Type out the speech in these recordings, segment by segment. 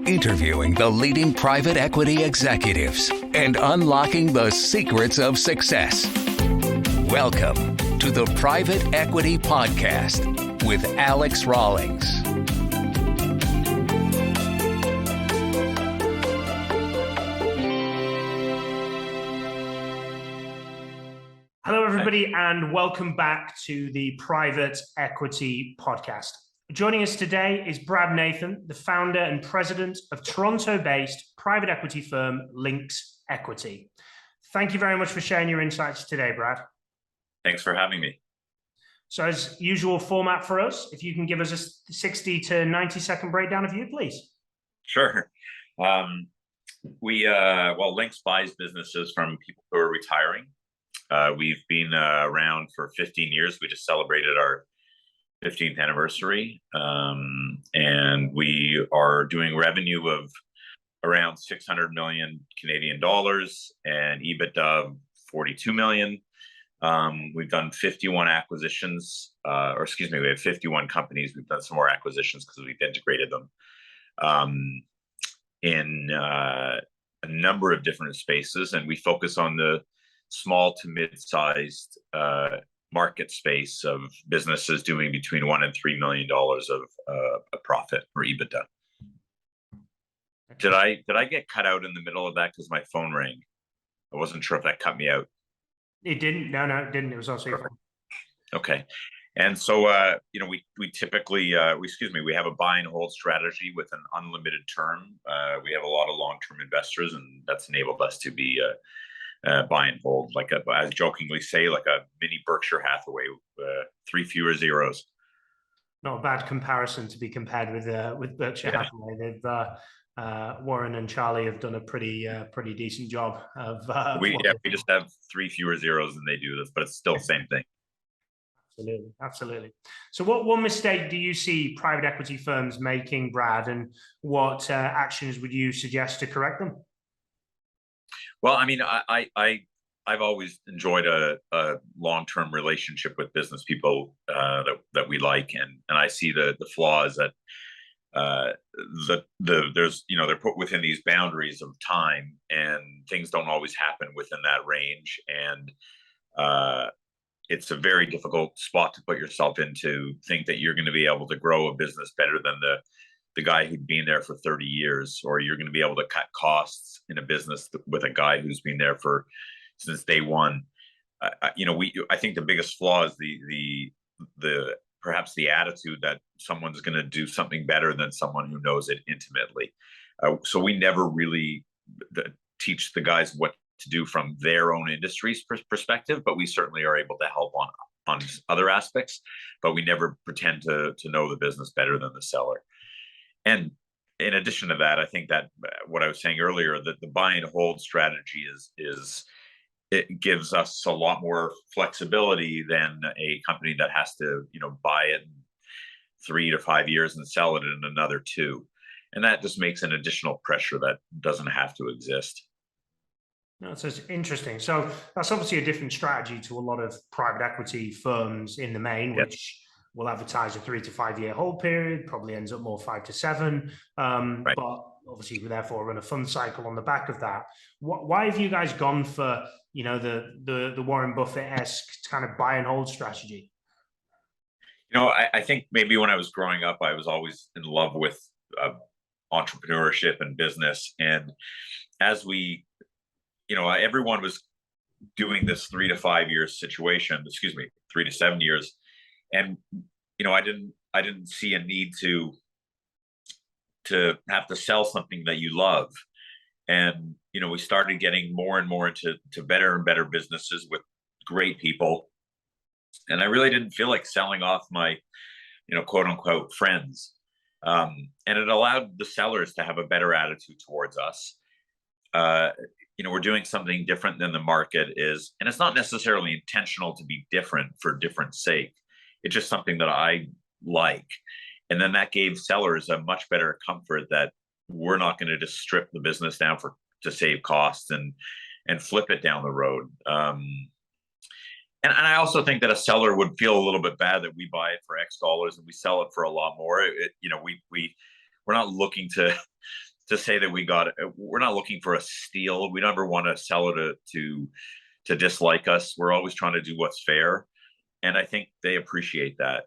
interviewing the leading private equity executives and unlocking the secrets of success. Welcome to the Private Equity Podcast with Alex Rawlings. Hello, everybody, and welcome back to the Private Equity Podcast. Joining us today is Brad Nathan, the founder and president of Toronto-based private equity firm Lynx Equity. Thank you very much for sharing your insights today, Brad. Thanks for having me. So as usual format for us, if you can give us a 60 to 90 second breakdown of you, please. Sure. Lynx buys businesses from people who are retiring. We've been around for 15 years. We just celebrated our 15th anniversary. And we are doing revenue of around 600 million Canadian dollars and EBITDA of 42 million. We've done 51 acquisitions, we have 51 companies. We've done some more acquisitions because we've integrated them in a number of different spaces. And we focus on the small to mid-sized market space of businesses doing between $1 and $3 million of a profit or EBITDA. Did I get cut out in the middle of that because my phone rang? I wasn't sure if that cut me out. It didn't. No, it didn't. It was also your phone. Okay. And so, we typically, we have a buy and hold strategy with an unlimited term. We have a lot of long-term investors, and that's enabled us to be buy and hold, I jokingly say, like a mini Berkshire Hathaway, 3 fewer zeros. Not a bad comparison to be compared with Berkshire Hathaway. They've Warren and Charlie have done a pretty decent job of. We just have 3 fewer zeros than they do this, but it's still the same thing. Absolutely. So, what one mistake do you see private equity firms making, Brad, and what actions would you suggest to correct them? Well, I mean, I've always enjoyed a long-term relationship with business people that we like, and I see the flaws that they're put within these boundaries of time, and things don't always happen within that range, and it's a very difficult spot to put yourself in to think that you're going to be able to grow a business better than the guy who'd been there for 30 years, or you're going to be able to cut costs in a business with a guy who's been there since day one. I think the biggest flaw is perhaps the attitude that someone's going to do something better than someone who knows it intimately. So we never really teach the guys what to do from their own industry's perspective, but we certainly are able to help on other aspects, but we never pretend to know the business better than the seller. And in addition to that, I think that what I was saying earlier, that the buy and hold strategy it gives us a lot more flexibility than a company that has to, buy it in 3 to 5 years and sell it in another 2. And that just makes an additional pressure that doesn't have to exist. No, so it's interesting. So that's obviously a different strategy to a lot of private equity firms in the main, which will advertise a 3 to 5 year hold period, probably ends up more 5 to 7. Right. But obviously we therefore run a fund cycle on the back of that. Why have you guys gone for, the Warren Buffett-esque kind of buy and hold strategy? I think maybe when I was growing up, I was always in love with entrepreneurship and business. And as everyone was doing this 3 to 5 year situation, 3 to 7 years. And, I didn't see a need to have to sell something that you love. And, we started getting more and more into better and better businesses with great people. And I really didn't feel like selling off my, quote unquote friends. And it allowed the sellers to have a better attitude towards us. We're doing something different than the market is. And it's not necessarily intentional to be different for different sake. It's just something that I like. And then that gave sellers a much better comfort that we're not going to just strip the business down to save costs and flip it down the road. And I also think that a seller would feel a little bit bad that we buy it for X dollars and we sell it for a lot more. We're not looking to to say that we're not looking for a steal. We never want to sell it to dislike us. We're always trying to do what's fair. And I think they appreciate that.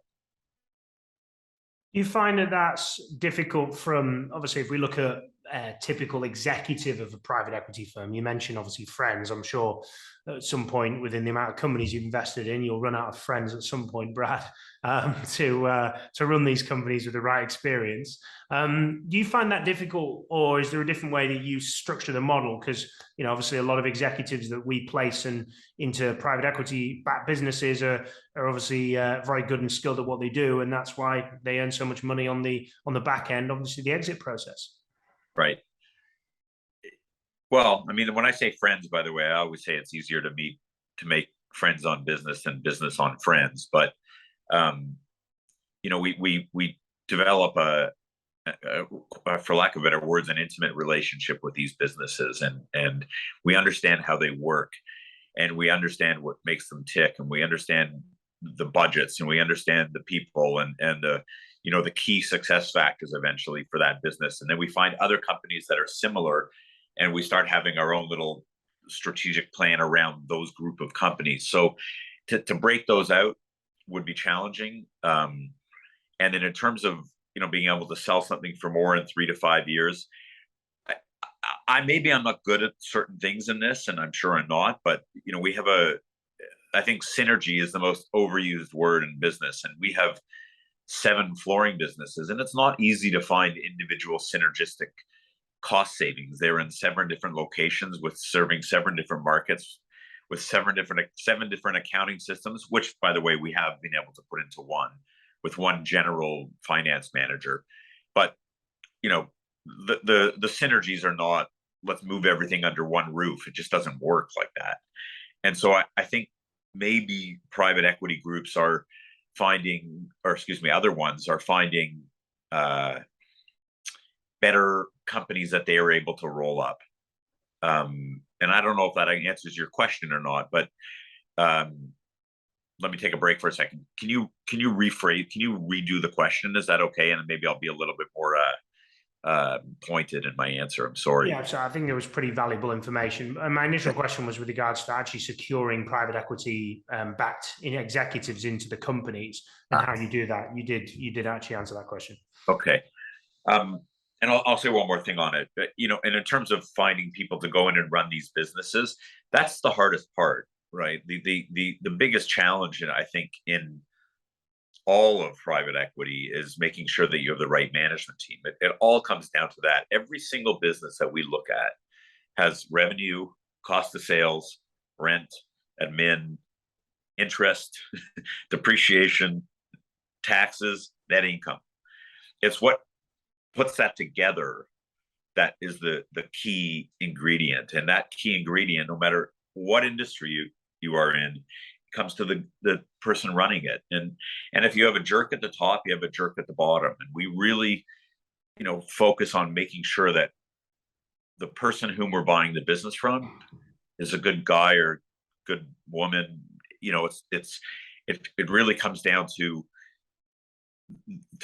Do you find that that's difficult from, obviously, if we look at a typical executive of a private equity firm, you mentioned obviously friends. I'm sure at some point within the amount of companies you've invested in, you'll run out of friends at some point, Brad, to run these companies with the right experience. Do you find that difficult, or is there a different way that you structure the model? Because, you know, obviously a lot of executives that we place into private equity backed businesses are obviously very good and skilled at what they do, and that's why they earn so much money on the back end, obviously the exit process. Right. Well, I mean, when I say friends, by the way, I always say it's easier to make friends on business than business on friends. But you know, we develop for lack of better words, an intimate relationship with these businesses, and we understand how they work, and we understand what makes them tick, and we understand the budgets, and we understand the people, and the, you know, the key success factors eventually for that business. And then we find other companies that are similar, and we start having our own little strategic plan around those group of companies. So to break those out would be challenging. And then in terms of, you know, being able to sell something for more in 3 to 5 years, maybe I'm not good at certain things in this, and I'm sure I'm not, but, you know, I think synergy is the most overused word in business, and we have 7 flooring businesses, and it's not easy to find individual synergistic cost savings. They're in 7 different locations with serving 7 different markets with 7 different accounting systems, which, by the way, we have been able to put into one with one general finance manager. But, you know, the synergies are not, let's move everything under one roof. It just doesn't work like that. And so I think maybe private equity groups are finding, or excuse me, other ones are finding better companies that they are able to roll up. And I don't know if that answers your question or not, but let me take a break for a second. Can you rephrase? Can you redo the question? Is that okay? And maybe I'll be a little bit more pointed in my answer. I'm sorry. Yeah, so I think there was pretty valuable information. And my initial question was with regards to actually securing private equity backed executives into the companies and how you do that. You did actually answer that question. Okay. And I'll say one more thing on it. But, you know, and in terms of finding people to go in and run these businesses, that's the hardest part, right? The biggest challenge, I think, in all of private equity is making sure that you have the right management team. It all comes down to that. Every single business that we look at has revenue, cost of sales, rent, admin, interest, depreciation, taxes, net income. It's what puts that together that is the key ingredient. And that key ingredient, no matter what industry you are in, comes to the person running it. And if you have a jerk at the top, you have a jerk at the bottom. And we really, you know, focus on making sure that the person whom we're buying the business from is a good guy or good woman. You know, it really comes down to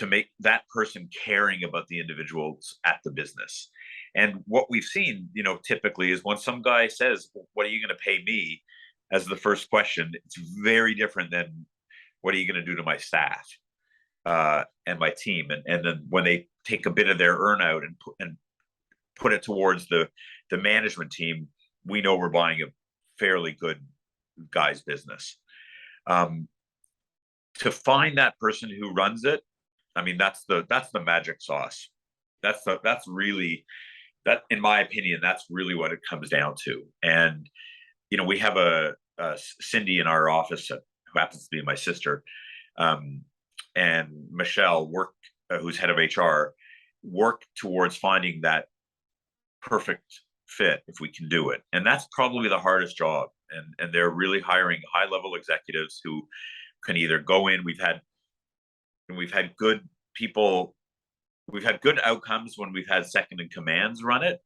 make that person caring about the individuals at the business. And what we've seen, you know, typically is when some guy says, "What are you going to pay me?" as the first question, it's very different than, "What are you going to do to my staff and my team?" And then when they take a bit of their earn out and put it towards the management team, we know we're buying a fairly good guy's business. To find that person who runs it, I mean, that's the magic sauce. That's really, that, in my opinion, that's really what it comes down to. And, you know, we have a Cindy in our office who happens to be my sister, and Michelle who's head of HR, work towards finding that perfect fit if we can do it. And that's probably the hardest job. And they're really hiring high level executives who can either go in. We've had good people. We've had good outcomes when we've had second in commands run it.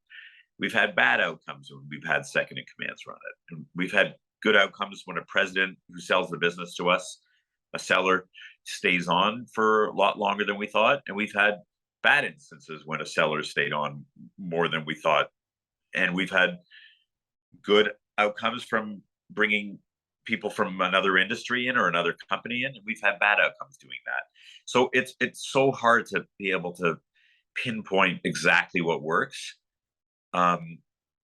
We've had bad outcomes when we've had second in commands run it. And we've had good outcomes when a president who sells the business to us, a seller, stays on for a lot longer than we thought. And we've had bad instances when a seller stayed on more than we thought, and we've had good outcomes from bringing people from another industry in or another company in, and we've had bad outcomes doing that. So it's so hard to be able to pinpoint exactly what works.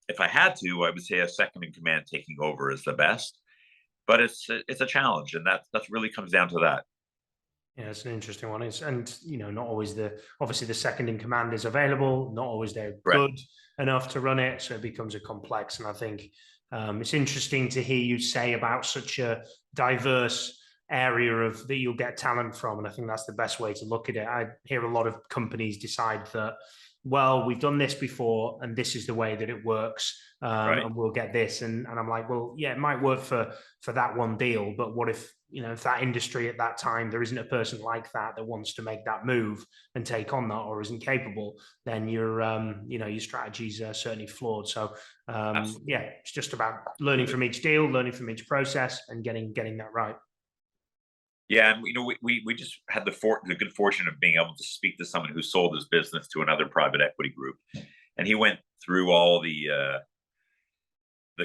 If I had to, I would say a second in command taking over is the best, but it's a challenge, and that really comes down to that. Yeah, it's an interesting one. Not always obviously the second in command is available, not always they're Right. good enough to run it. So it becomes a complex. And I think it's interesting to hear you say about such a diverse area that you'll get talent from. And I think that's the best way to look at it. I hear a lot of companies decide that, well, we've done this before and this is the way that it works. Right. And we'll get this. And I'm like, well, yeah, it might work for that one deal, but what if, if that industry at that time, there isn't a person like that wants to make that move and take on that or isn't capable, then your strategies are certainly flawed. So yeah, it's just about learning from each deal, learning from each process and getting that right. Yeah, and we just had the good fortune of being able to speak to someone who sold his business to another private equity group, and he went through all the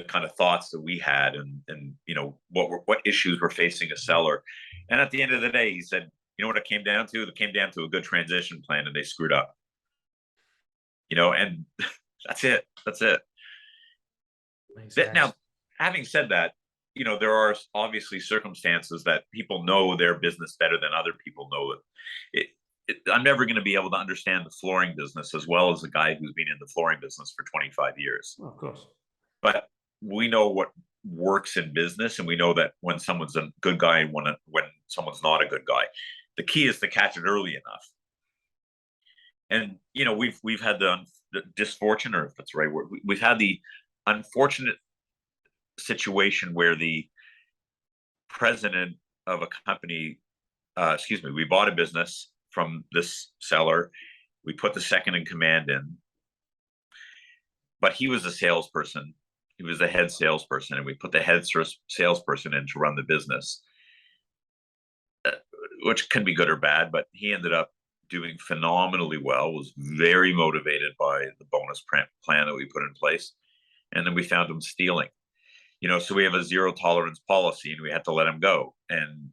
kind of thoughts that we had, and what issues were facing a seller. And at the end of the day, he said, you know what it came down to? It came down to a good transition plan, and they screwed up. And that's it. That's it. Now, having said that, there are obviously circumstances that people know their business better than other people know it. I'm never going to be able to understand the flooring business as well as a guy who's been in the flooring business for 25 years. Well, of course. But we know what works in business, and we know that when someone's a good guy and when someone's not a good guy. The key is to catch it early enough. And we've had the disfortune, or if that's right, we've had the unfortunate situation where the president of a company, we bought a business from this seller. We put the second in command in, but he was a salesperson. He was the head salesperson, and we put the head salesperson in to run the business, which can be good or bad, but he ended up doing phenomenally well, was very motivated by the bonus plan that we put in place. And then we found him stealing. So we have a zero tolerance policy, and we had to let him go. And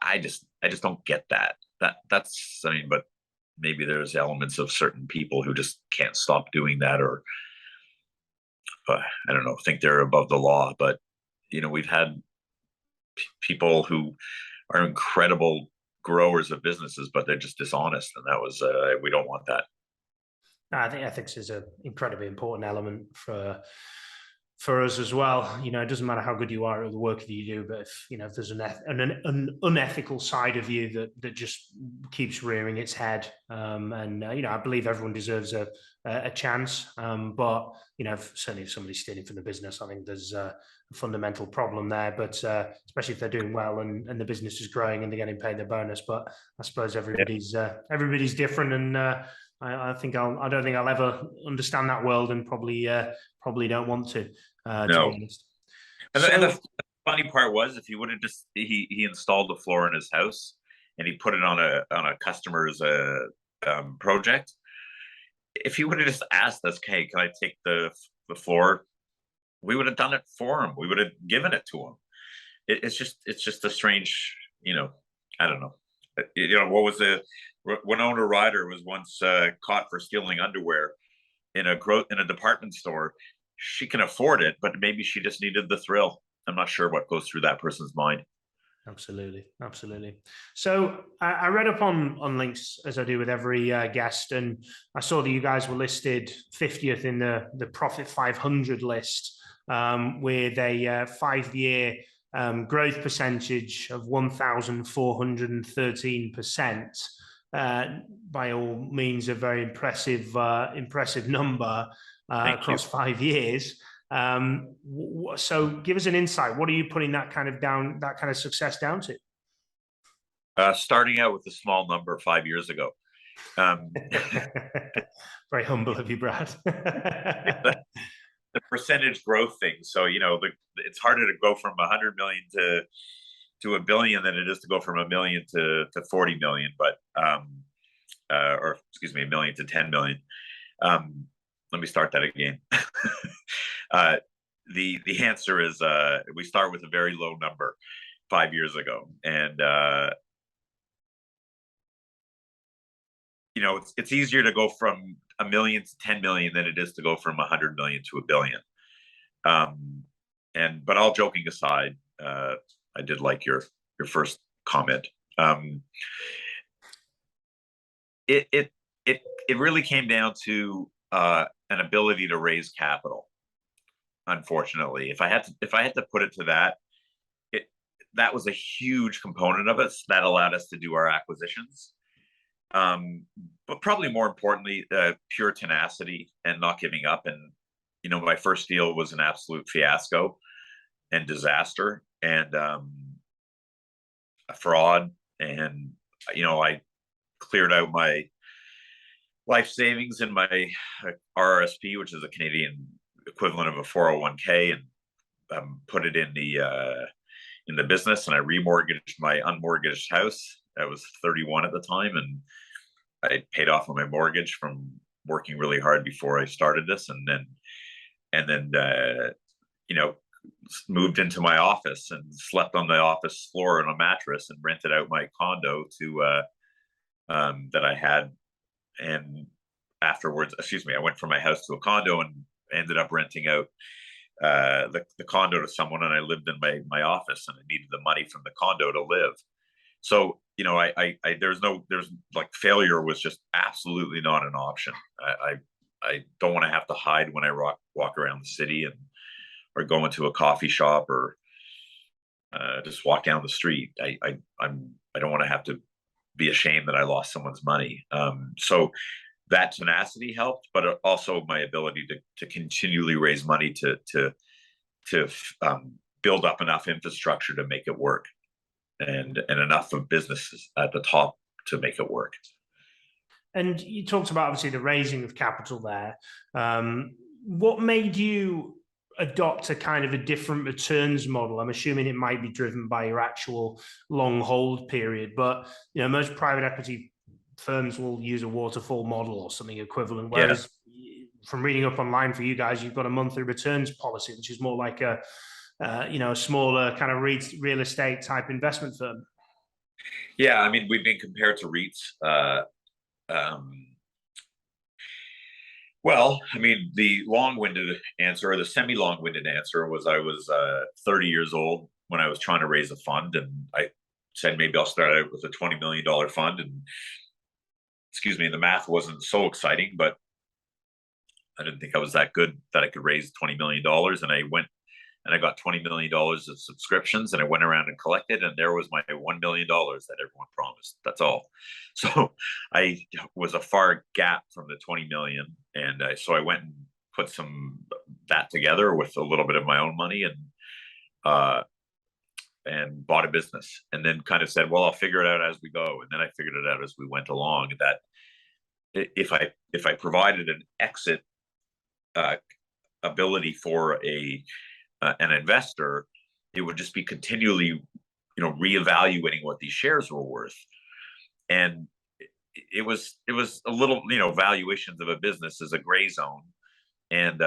I just don't get that. But maybe there's elements of certain people who just can't stop doing that, or I don't know, think they're above the law. But we've had people who are incredible growers of businesses, but they're just dishonest, and that was we don't want that. I think ethics is an incredibly important element for us as well. It doesn't matter how good you are at the work that you do, but if there's an unethical side of you that just keeps rearing its head, I believe everyone deserves a chance, but certainly if somebody's stealing from the business, I think there's a fundamental problem there. But especially if they're doing well and the business is growing and they're getting paid their bonus. But I suppose everybody's different, and I don't think I'll ever understand that world, and probably don't want to. No. To be honest. And the funny part was, if he would have just he installed the floor in his house and he put it on a customer's project. If he would have just asked us, "Hey, can I take the floor?" we would have done it for him. We would have given it to him. It's just a strange, I don't know. What was Winona Ryder was once caught for stealing underwear in a department store. She can afford it, but maybe she just needed the thrill. I'm not sure what goes through that person's mind. Absolutely. So I read up on Lynx, as I do with every guest, and I saw that you guys were listed 50th in the Profit 500 list, with a 5-year growth percentage of 1,413%. By all means, a very impressive number across 5 years. So give us an insight. What are you putting that kind of success down to? Starting out with a small number 5 years ago. Very humble of you, Brad. The percentage growth thing. So, it's harder to go from 100 million to $1 billion than it is to go from $1 million to 40 million. But or excuse me, 1 million to 10 million. Let me start that again. The answer is we start with a very low number 5 years ago, and it's easier to go from 1 million to 10 million than it is to go from 100 million to 1 billion. But all joking aside, I did like your first comment. It really came down to an ability to raise capital. Unfortunately, if I had to put it to that, that was a huge component of it that allowed us to do our acquisitions. But probably more importantly, pure tenacity and not giving up. And my first deal was an absolute fiasco and disaster, and a fraud. And I cleared out my life savings in my RRSP, which is a Canadian equivalent of a 401k, and put it in the business. And I remortgaged my unmortgaged house. I was 31 at the time, and I paid off on my mortgage from working really hard before I started this, and then moved into my office and slept on the office floor on a mattress and rented out my condo to that I had. And afterwards, I went from my house to a condo and ended up renting out the condo to someone, and I lived in my office, and I needed the money from the condo to live. So there's failure was just absolutely not an option. I don't want to have to hide when I walk around the city or go into a coffee shop or just walk down the street. I don't want to have to be ashamed that I lost someone's money. So that tenacity helped, but also my ability to continually raise money to build up enough infrastructure to make it work, and enough of businesses at the top to make it work. And you talked about obviously the raising of capital there. What made you adopt a kind of a different returns model? I'm assuming it might be driven by your actual long hold period, but most private equity firms will use a waterfall model or something equivalent. Whereas from reading up online for you guys, you've got a monthly returns policy, which is more like a smaller kind of real estate type investment firm. Yeah, I mean, we've been compared to REITs. Well, I mean, the long-winded answer, or the semi-long-winded answer, was I was 30 years old when I was trying to raise a fund, and I said maybe I'll start out with a $20 million fund. And the math wasn't so exciting, but I didn't think I was that good that I could raise $20 million. And I went and I got $20 million of subscriptions, and I went around and collected, and there was my $1 million that everyone promised. That's all. So I was a far gap from the 20 million. And so I went and put that together with a little bit of my own money, and bought a business, and then kind of said, well, I'll figure it out as we go. And then I figured it out as we went along, that if I provided an exit ability for an investor, it would just be continually, reevaluating what these shares were worth. And it was a little, valuations of a business is a gray zone. And,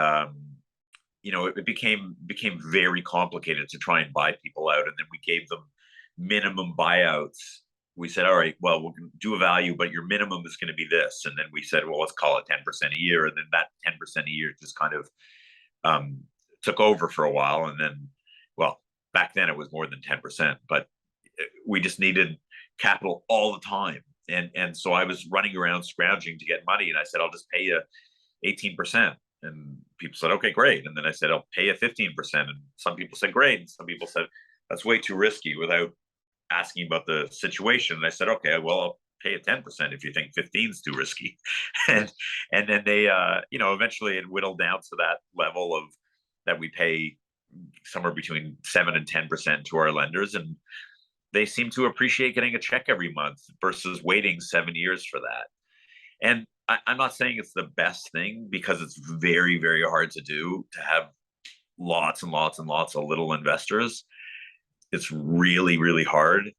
it became very complicated to try and buy people out. And then we gave them minimum buyouts. We said, all right, well, we'll do a value, but your minimum is going to be this. And then we said, well, let's call it 10% a year. And then that 10% a year just kind of took over for a while. And then, well, back then it was more than 10%, but we just needed capital all the time. And so I was running around scrounging to get money. And I said, I'll just pay you 18%. And people said, okay, great. And then I said, I'll pay you 15%. And some people said, great. And some people said, that's way too risky, without asking about the situation. And I said, okay, well, I'll pay you 10% if you think 15 is too risky. and then they, eventually it whittled down to that level of that we pay somewhere between 7 and 10% to our lenders. And they seem to appreciate getting a check every month versus waiting 7 years for that. And I'm not saying it's the best thing, because it's very, very hard to do, to have lots and lots and lots of little investors. It's really, really hard.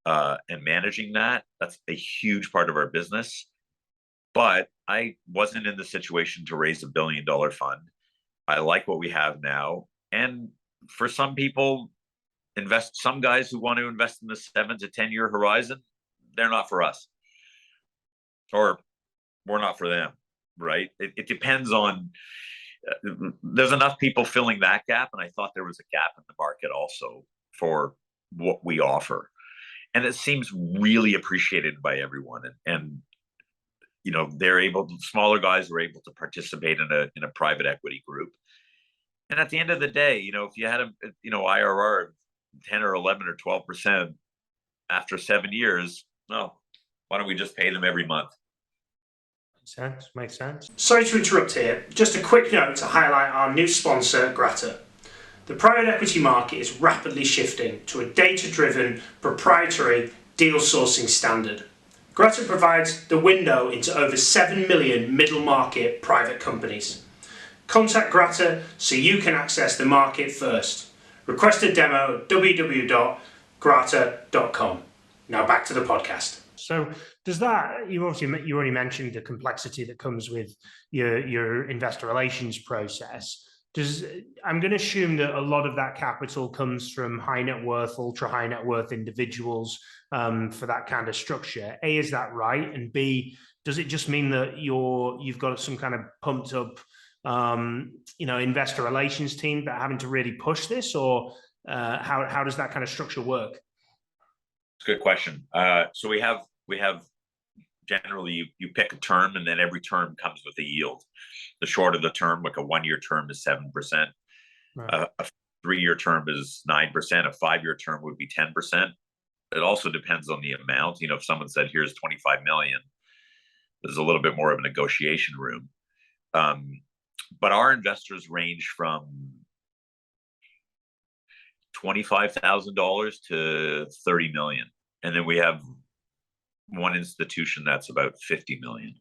And managing that's a huge part of our business. But I wasn't in the situation to raise $1 billion fund. I like what we have now. And for some people, some guys who want to invest in the 7 to 10 year horizon, they're not for us, or we're not for them, right? It depends on, there's enough people filling that gap. And I thought there was a gap in the market also for what we offer. And it seems really appreciated by everyone. And smaller guys were able to participate in a private equity group. And at the end of the day, if you had a IRR of 10 or 11 or 12% after 7 years, well, why don't we just pay them every month? Makes sense. Sorry to interrupt here. Just a quick note to highlight our new sponsor, Grata. The private equity market is rapidly shifting to a data-driven, proprietary deal sourcing standard. Grata provides the window into over 7 million middle market private companies. Contact Grata so you can access the market first. Request a demo at www.grata.com. Now back to the podcast. So does that, you already mentioned the complexity that comes with your investor relations process. I'm going to assume that a lot of that capital comes from high net worth, ultra high net worth individuals for that kind of structure. A, is that right? And B, does it just mean that you've got some kind of pumped up, investor relations team that are having to really push this, or how does that kind of structure work? It's a good question. So we have generally you pick a term, and then every term comes with a yield. The short of the term, like a 1 year term, is 7%. Right. A 3 year term is 9%. A 5 year term would be 10%. It also depends on the amount. If someone said, "Here's 25 million," there's a little bit more of a negotiation room. But our investors range from $25,000 to 30 million, and then we have one institution that's about 50 million.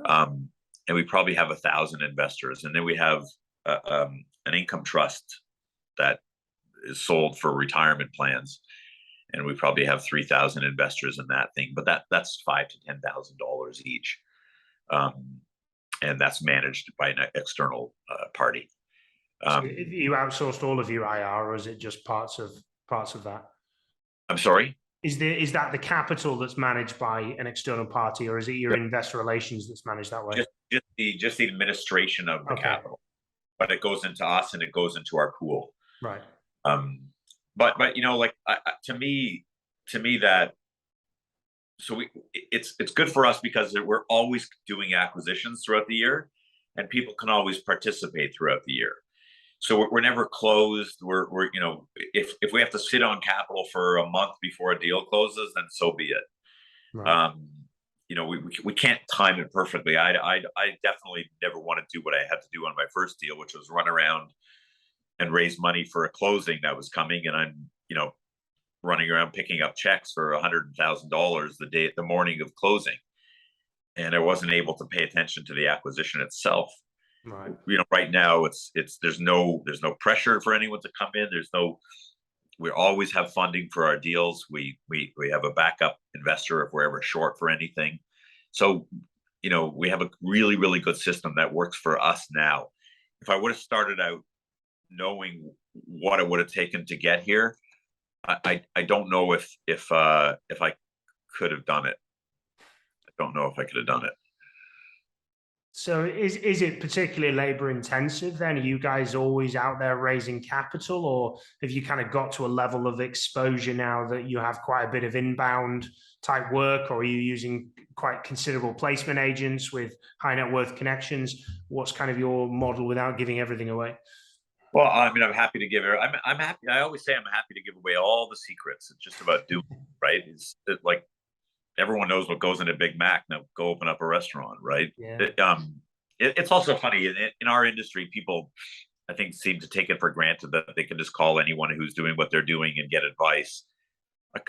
And we probably have 1,000 investors. And then we have an income trust that is sold for retirement plans. And we probably have 3,000 investors in that thing, but that's $5,000 to $10,000 each. And that's managed by an external party. So you outsourced all of your IR, or is it just parts of that? I'm sorry? Is that the capital that's managed by an external party, or is it your investor relations that's managed that way? Just the administration of the capital, but it goes into us and it goes into our pool. Right. But to me that, so it's good for us because we're always doing acquisitions throughout the year, and people can always participate throughout the year. So we're never closed. We're if we have to sit on capital for a month before a deal closes, then so be it. Right. We can't time it perfectly. I definitely never want to do what I had to do on my first deal, which was run around and raise money for a closing that was coming, and I'm running around picking up checks for $100,000 the morning of closing, and I wasn't able to pay attention to the acquisition itself. Right. Right now there's no pressure for anyone to come in. We always have funding for our deals. We have a backup investor if we're ever short for anything. So, we have a really, really good system that works for us now. If I would have started out knowing what it would have taken to get here, I don't know if I could have done it. I don't know if I could have done it. So is it particularly labor intensive then? Are you guys always out there raising capital, or have you kind of got to a level of exposure now that you have quite a bit of inbound type work, or are you using quite considerable placement agents with high net worth connections? What's kind of your model without giving everything away? Well, I'm happy to give it. I'm happy. I always say I'm happy to give away all the secrets. It's just about doing, right? It's like, everyone knows what goes in a Big Mac. Now go open up a restaurant, right? Yeah. It's also funny in our industry, people, I think, seem to take it for granted that they can just call anyone who's doing what they're doing and get advice.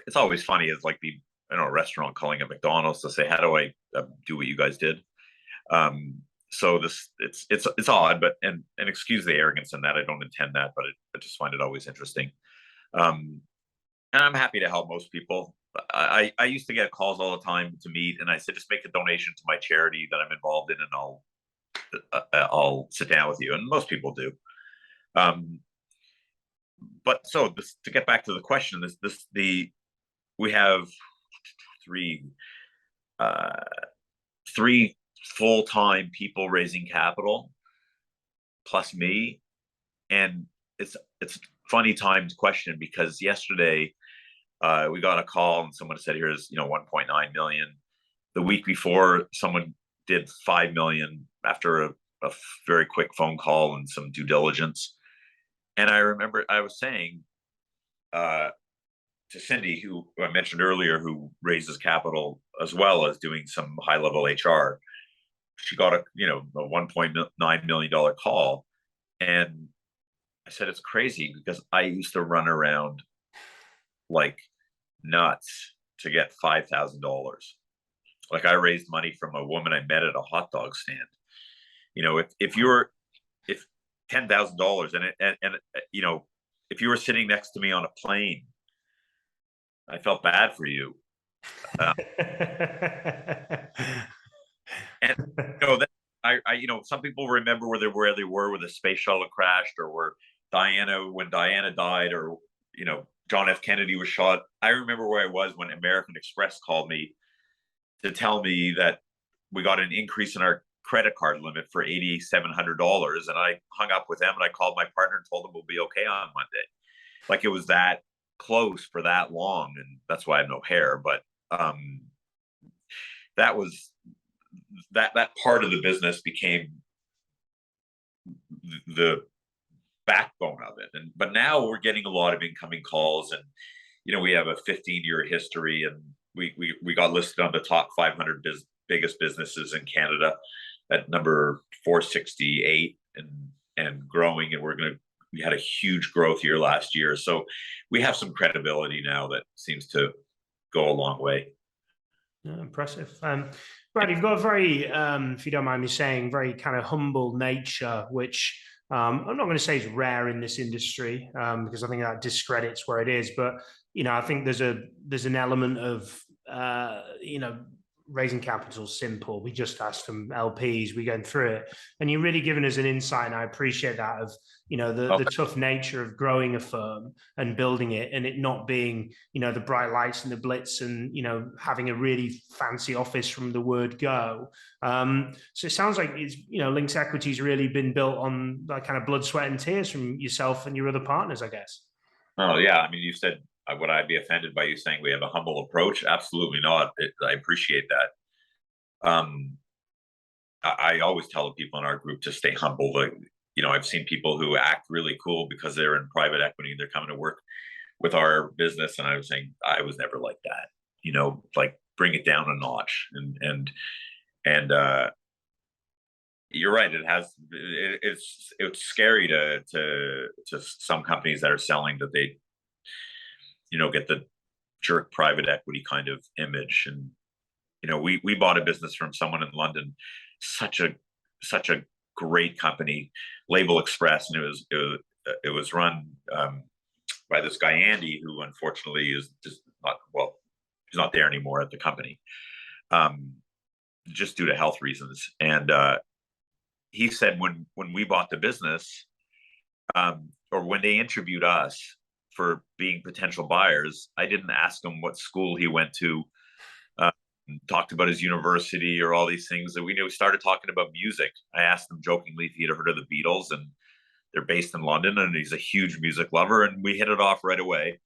It's always funny. It's like a restaurant calling a McDonald's to say, "How do I do what you guys did?" So it's odd, but and excuse the arrogance in that. I don't intend that, but I just find it always interesting. And I'm happy to help most people. I used to get calls all the time to meet, and I said, just make a donation to my charity that I'm involved in, and I'll sit down with you. And most people do. But so to get back to the question, we have three three full-time people raising capital plus me, and it's funny timed question, because yesterday we got a call and someone said, here's 1.9 million. The week before, someone did 5 million after a very quick phone call and some due diligence. And I remember I was saying to Cindy, who I mentioned earlier, who raises capital as well as doing some high level HR, she got a $1.9 million call. And I said, it's crazy, because I used to run around like nuts to get $5,000. Like, I raised money from a woman I met at a hot dog stand. If $10,000 and if you were sitting next to me on a plane, I felt bad for you. And some people remember where they were when the space shuttle crashed, or when Diana died, or John F. Kennedy was shot. I remember where I was when American Express called me to tell me that we got an increase in our credit card limit for $8,700, and I hung up with them, and I called my partner and told them we'll be okay on Monday. Like, it was that close for that long, and that's why I have no hair. But that was that part of the business became the backbone of it. But now we're getting a lot of incoming calls, and we have a 15-year history, and we got listed on the top 500 biggest businesses in Canada at number 468 and growing, and we had a huge growth year last year. So we have some credibility now that seems to go a long way. Yeah, impressive. Brad, you've got a very, if you don't mind me saying, very kind of humble nature, which I'm not going to say is rare in this industry, because I think that discredits where it is. But I think there's an element of raising capital simple. We just asked some LPs, we're going through it, and you're really giving us an insight, and I appreciate that, of the tough nature of growing a firm and building it, and it not being the bright lights and the blitz, and having a really fancy office from the word go. So it sounds like it's Lynx Equity's really been built on that kind of blood, sweat, and tears from yourself and your other partners, I guess. Oh yeah, I mean, you said, would I be offended by you saying we have a humble approach? Absolutely not. I appreciate that. I always tell the people in our group to stay humble. I've seen people who act really cool because they're in private equity and they're coming to work with our business, and I was saying, I was never like that. Like, bring it down a notch. And you're right. It's scary to some companies that are selling, that they get the jerk private equity kind of image. And we bought a business from someone in London, such a great company, Label Express, and it was run by this guy Andy, who unfortunately is just he's not there anymore at the company, just due to health reasons. And he said, when we bought the business, or when they interviewed us for being potential buyers, I didn't ask him what school he went to, talked about his university or all these things that we knew. We started talking about music. I asked him jokingly if he'd heard of the Beatles, and they're based in London, and he's a huge music lover, and we hit it off right away.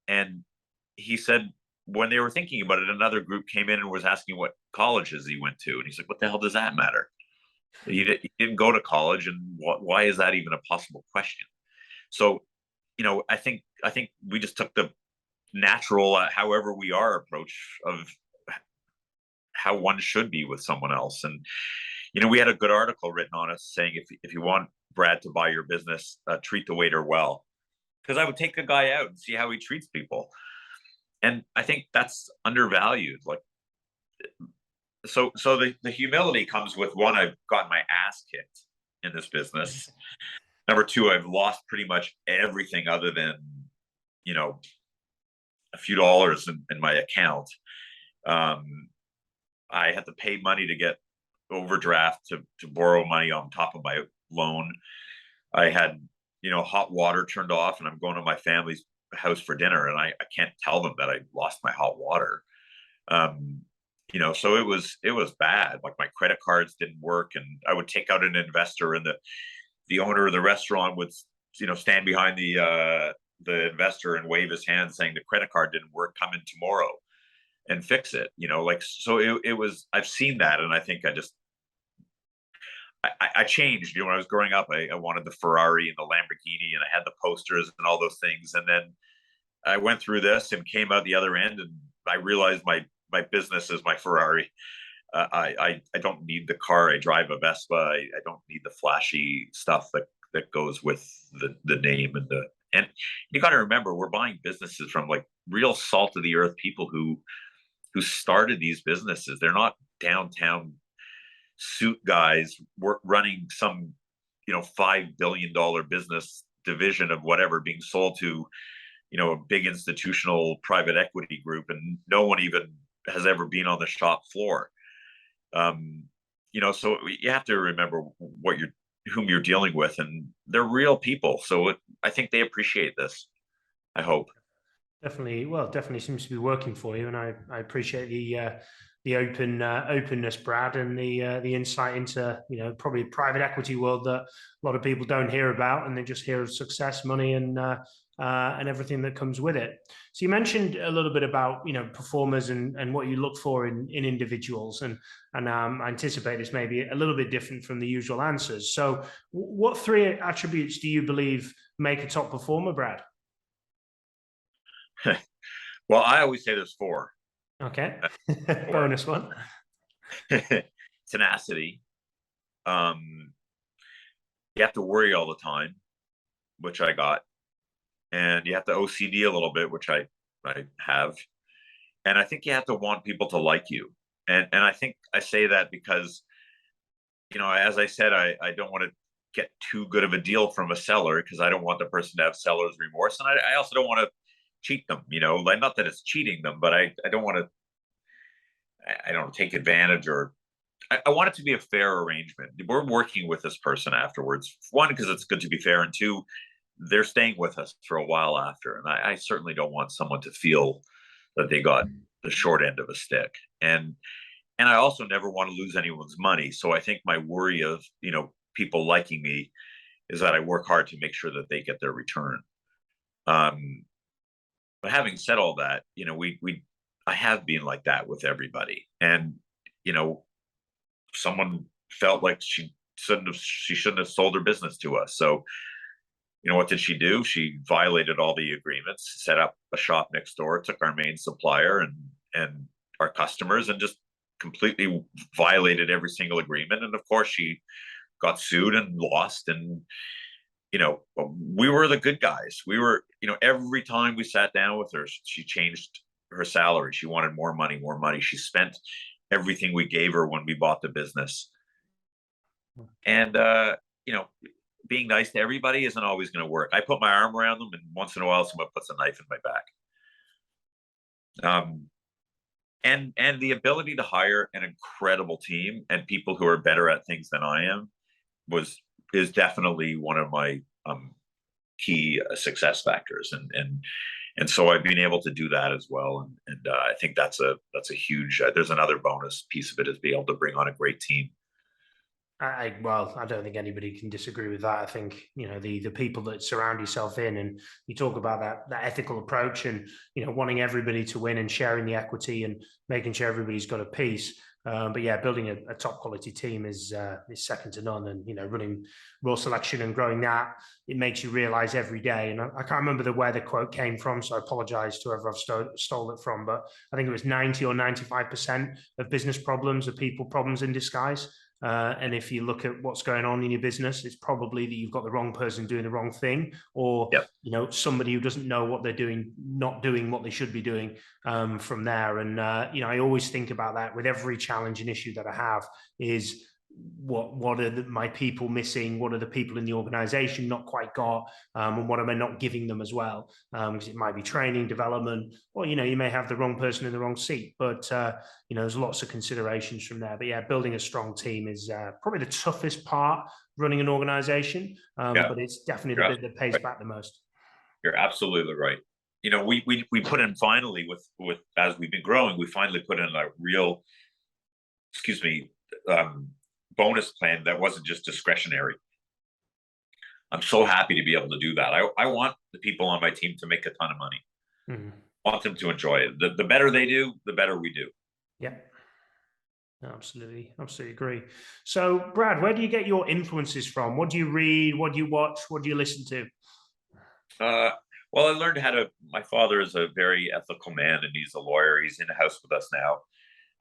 And he said, when they were thinking about it, another group came in and was asking what colleges he went to, and he's like, what the hell does that matter? He didn't go to college, and why is that even a possible question? So I think we just took the natural, however we are, approach of how one should be with someone else. And we had a good article written on us saying, if you want Brad to buy your business, treat the waiter well, because I would take the guy out and see how he treats people. And I think that's undervalued. Like, so the humility comes with, one, I've gotten my ass kicked in this business. Number two, I've lost pretty much everything other than, a few dollars in my account. I had to pay money to get overdraft to borrow money on top of my loan. I had, hot water turned off, and I'm going to my family's house for dinner, and I can't tell them that I lost my hot water. So it was bad. Like, my credit cards didn't work, and I would take out an investor, and the owner of the restaurant would, stand behind the investor and wave his hand saying the credit card didn't work, come in tomorrow and fix it. So it was, I've seen that. And I think I changed. When I was growing up, I wanted the Ferrari and the Lamborghini, and I had the posters and all those things. And then I went through this and came out the other end, and I realized my business is my Ferrari. I don't need the car. I drive a Vespa. I don't need the flashy stuff that goes with the name and you got to remember, we're buying businesses from like real salt of the earth people who started these businesses. They're not downtown suit guys running some $5 billion business division of whatever being sold to a big institutional private equity group, and no one even has ever been on the shop floor. So you have to remember whom you're dealing with, and they're real people. So I think they appreciate this. I hope. Definitely seems to be working for you, and I appreciate the openness, Brad, and the insight into probably private equity world that a lot of people don't hear about, and they just hear of success, money, and everything that comes with it. So you mentioned a little bit about performers and what you look for in individuals, and I anticipate this may be a little bit different from the usual answers. So what three attributes do you believe make a top performer, Brad? Well, I always say there's four. Okay. Bonus one. Tenacity. You have to worry all the time, which I got. And you have to OCD a little bit, which I have. And I think you have to want people to like you. And I think I say that because, as I said, I don't want to get too good of a deal from a seller, because I don't want the person to have seller's remorse. And I also don't want to cheat them, like, not that it's cheating them, but I don't want to, I don't take advantage, or I want it to be a fair arrangement. We're working with this person afterwards. One, because it's good to be fair, and two, they're staying with us for a while after. And I certainly don't want someone to feel that they got the short end of a stick. And I also never want to lose anyone's money. So I think my worry of, people liking me is that I work hard to make sure that they get their return. But having said all that, I have been like that with everybody. And, someone felt like she shouldn't have sold her business to us. So, what did she do? She violated all the agreements, set up a shop next door, took our main supplier and our customers, and just completely violated every single agreement. And of course, she got sued and lost. And we were the good guys. We were, every time we sat down with her, she changed her salary. She wanted more money, more money. She spent everything we gave her when we bought the business. And, being nice to everybody isn't always going to work. I put my arm around them, and once in a while, someone puts a knife in my back. And the ability to hire an incredible team and people who are better at things than I am is definitely one of my key success factors. And so I've been able to do that as well. And I think that's a huge, there's another bonus piece of it, is being able to bring on a great team. I don't think anybody can disagree with that. I think, the people that surround yourself in, and you talk about that ethical approach, and, wanting everybody to win and sharing the equity and making sure everybody's got a piece. But yeah, building a top quality team is second to none. And, running raw selection and growing that, it makes you realize every day. And I can't remember where the quote came from, so I apologize to whoever I've stole it from, but I think it was 90 or 95% of business problems are people problems in disguise. And if you look at what's going on in your business, it's probably that you've got the wrong person doing the wrong thing, or somebody who doesn't know what they're doing, not doing what they should be doing from there. And I always think about that with every challenge and issue that I have, is what are my people missing? What are the people in the organization not quite got? And what am I not giving them as well? Because it might be training, development, or, you may have the wrong person in the wrong seat. But, there's lots of considerations from there. But yeah, building a strong team is probably the toughest part running an organization. But it's definitely the bit that pays back the most. You're absolutely right. We put in finally with as we've been growing, we finally put in a real, bonus plan that wasn't just discretionary. I'm so happy to be able to do that. I want the people on my team to make a ton of money. Mm-hmm. I want them to enjoy it. The better they do, the better we do. Yeah. Absolutely agree. So, Brad, where do you get your influences from? What do you read? What do you watch? What do you listen to? Well, I learned my father is a very ethical man, and he's a lawyer. He's in the house with us now.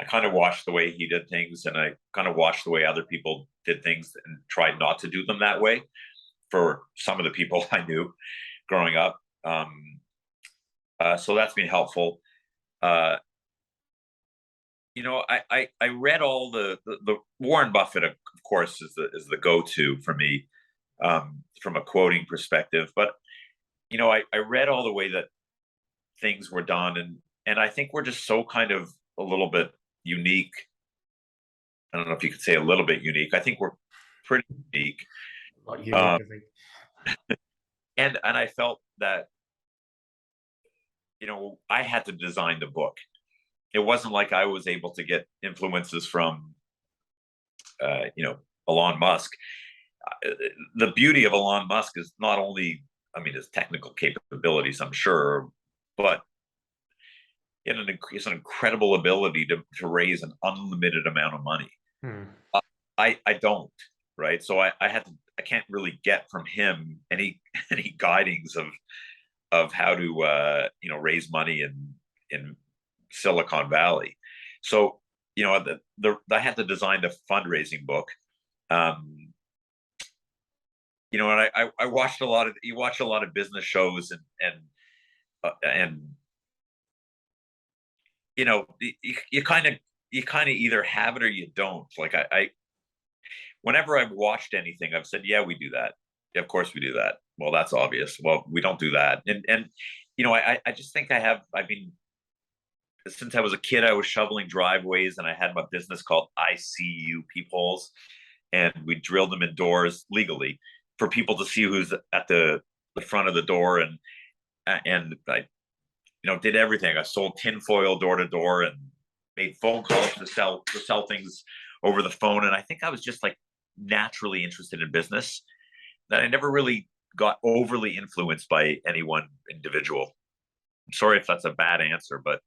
I kind of watched the way he did things, and I kind of watched the way other people did things and tried not to do them that way for some of the people I knew growing up. So that's been helpful. I read all the Warren Buffett, of course, is the go-to for me from a quoting perspective. But, I read all the way that things were done. And I think we're just so kind of a little bit unique. I don't know if you could say a little bit unique. I think we're pretty unique. I think. And I felt that, I had to design the book. It wasn't like I was able to get influences from, Elon Musk. The beauty of Elon Musk is not only, his technical capabilities, I'm sure, but it's an incredible ability to raise an unlimited amount of money. I don't, right? So I can't really get from him any guidings of how to raise money in Silicon Valley. So I had to design the fundraising book. And I watched you watch a lot of business shows and you kind of either have it or you don't. Like whenever I've watched anything, I've said, yeah, we do that. Yeah, of course we do that. Well, that's obvious. Well, we don't do that. And I just think I've been, since I was a kid, I was shoveling driveways, and I had my business called ICU Peepholes, and we drilled them indoors legally for people to see who's at the front of the door. And I, did everything. I sold tinfoil door to door and made phone calls to sell things over the phone. And I think I was just like naturally interested in business, that I never really got overly influenced by any one individual. I'm sorry if that's a bad answer, but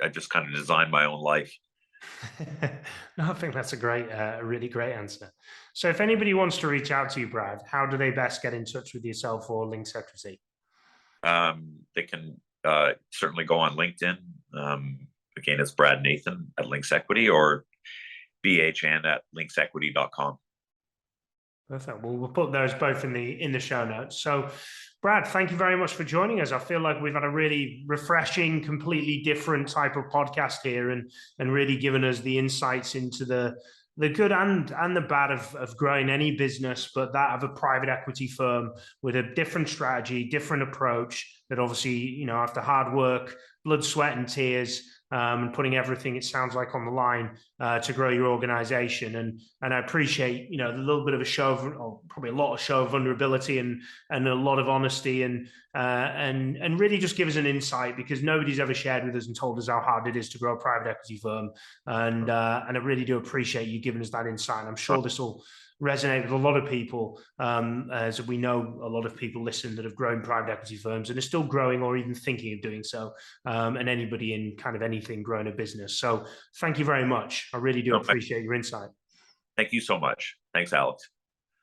I just kind of designed my own life. No, I think that's a really great answer. So if anybody wants to reach out to you, Brad, how do they best get in touch with yourself or Lynx Equity? They can certainly go on LinkedIn. Again, it's Brad Nathan at Lynx Equity, or BHN at lynxequity.com. Perfect. Well, we'll put those both in the show notes. So, Brad, thank you very much for joining us. I feel like we've had a really refreshing, completely different type of podcast here, and really given us the insights into the good and the bad of growing any business, but that of a private equity firm with a different strategy, different approach, that obviously, after hard work, blood, sweat, and tears, and putting everything, it sounds like, on the line to grow your organization. And I appreciate, a little bit of a show of, or probably a lot of show of vulnerability and a lot of honesty, and really just give us an insight, because nobody's ever shared with us and told us how hard it is to grow a private equity firm. And I really do appreciate you giving us that insight. I'm sure this will resonate with a lot of people, as we know a lot of people listen that have grown private equity firms and are still growing or even thinking of doing so, and anybody in kind of anything growing a business. So thank you very much. I really do appreciate your insight. Thank you so much. Thanks, Alex.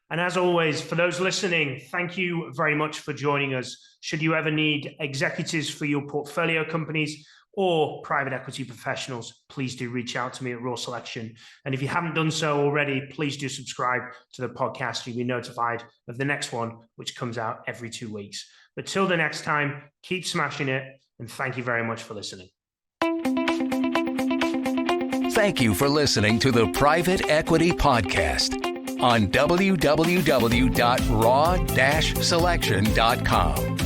And as always, for those listening, thank you very much for joining us. Should you ever need executives for your portfolio companies or private equity professionals, please do reach out to me at Raw Selection. And if you haven't done so already, please do subscribe to the podcast. You'll be notified of the next one, which comes out every 2 weeks. But till the next time, keep smashing it. And thank you very much for listening. Thank you for listening to the Private Equity Podcast on www.raw-selection.com.